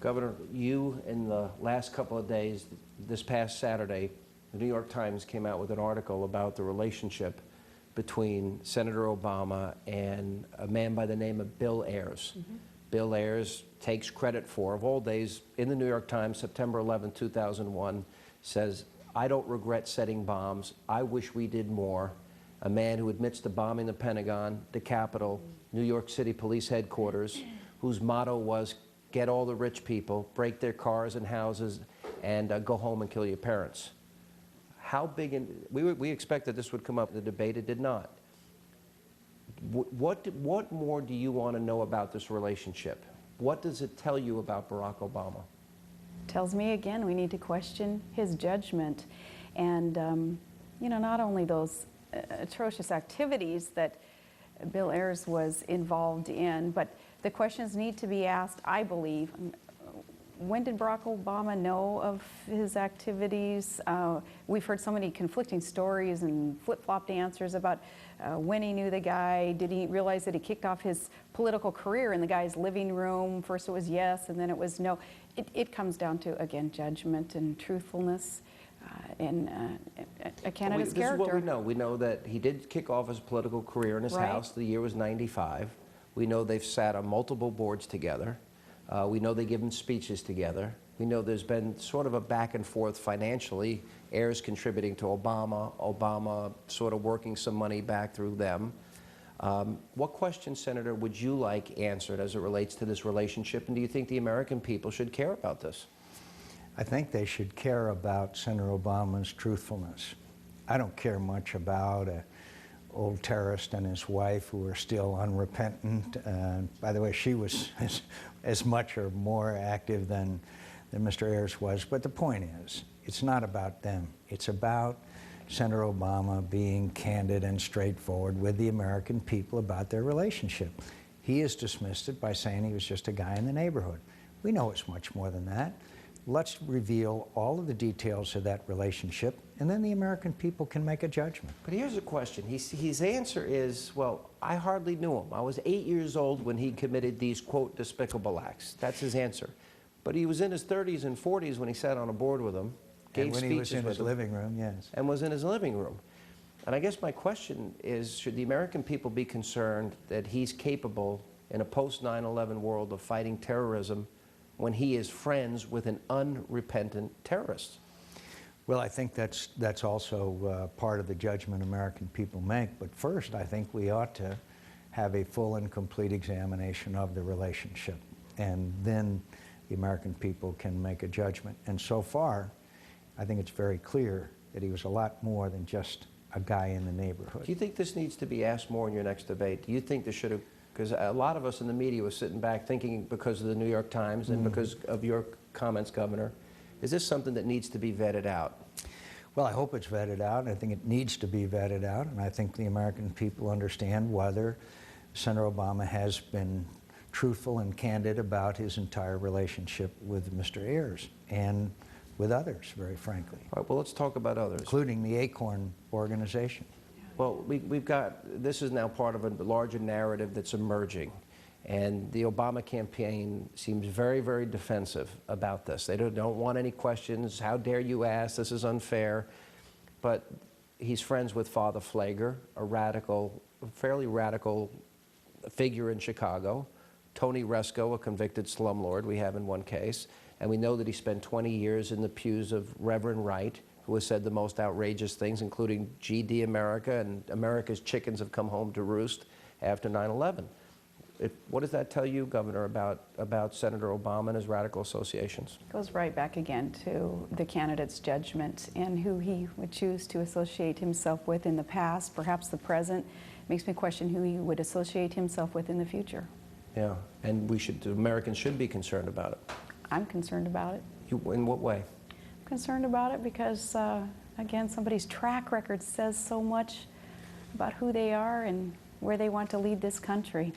Governor, you in the last couple of days, this past Saturday, the New York Times came out with an article about the relationship between Senator Obama and a man by the name of Bill Ayers. Bill Ayers takes credit for, of all days, in the New York Times, September 11, 2001, says, "I don't regret setting bombs. I wish we did more." A man who admits to bombing the Pentagon, the Capitol, New York City Police Headquarters, whose motto was, "Get all the rich people, break their cars and houses, and go home and kill your parents." How big, we expected this would come up in the debate, it did not. What more do you want to know about this relationship? What does it tell you about Barack Obama? Tells me again we need to question his judgment. And, you know, not only those atrocious activities that Bill Ayers was involved in, but the questions need to be asked, I believe. When did Barack Obama know of his activities? We've heard so many conflicting stories and flip-flopped answers about when he knew the guy. Did he realize that he kicked off his political career in the guy's living room? First it was yes, and then it was no. It comes down to, again, judgment and truthfulness in a candidate's character. This is what we know. We know that he did kick off his political career in his house. The year was '95. We know they've sat on multiple boards together. We know they give him speeches together. We know there's been sort of a back and forth financially, Ayers contributing to Obama, Obama sort of working some money back through them. What question, Senator, would you like answered as it relates to this relationship, and do you think the American people should care about this? I think they should care about Senator Obama's truthfulness. I don't care much about an old terrorist and his wife who are still unrepentant. By the way, she was as much or more active than Mr. Ayers was. But the point is, it's not about them. It's about Senator Obama being candid and straightforward with the American people about their relationship. He has dismissed it by saying he was just a guy in the neighborhood. We know it's much more than that. Let's reveal all of the details of that relationship, and then the American people can make a judgment. But here's a question. His answer is, well, I hardly knew him. I was 8 years old when he committed these, quote, despicable acts. That's his answer. But he was in his 30s and 40s when he sat on a board with him, gave speeches with him. And when he was in his living room, yes. And was in his living room. And I guess my question is, should the American people be concerned that he's capable in a post-9/11 world of fighting terrorism when he is friends with an unrepentant terrorist? Well, I think that's also part of the judgment American people make. But first, I think we ought to have a full and complete examination of the relationship. And then the American people can make a judgment. And so far, I think it's very clear that he was a lot more than just a guy in the neighborhood. Do you think this needs to be asked more in your next debate? Do you think this should have, because a lot of us in the media was sitting back thinking, because of the New York Times and because of your comments, Governor, is this something that needs to be vetted out? Well, I hope it's vetted out. I think it needs to be vetted out, and I think the American people understand whether Senator Obama has been truthful and candid about his entire relationship with Mr. Ayers and with others, very frankly. All right, well, let's talk about others. Including the Acorn organization. Well, we've got, this is now part of a larger narrative that's emerging. And the Obama campaign seems very, very defensive about this. They don't want any questions. How dare you ask? This is unfair. But he's friends with Father Flager, a fairly radical figure in Chicago. Tony Resco, a convicted slumlord we have in one case. And we know that he spent 20 years in the pews of Reverend Wright, who has said the most outrageous things, including GD America and America's chickens have come home to roost after 9/11. What does that tell you, Governor, about Senator Obama and his radical associations? It goes right back again to the candidate's judgment and who he would choose to associate himself with in the past, perhaps the present. Makes me question who he would associate himself with in the future. Yeah, and Americans should be concerned about it. I'm concerned about it. In what way? I'm concerned about it because, again, somebody's track record says so much about who they are and where they want to lead this country.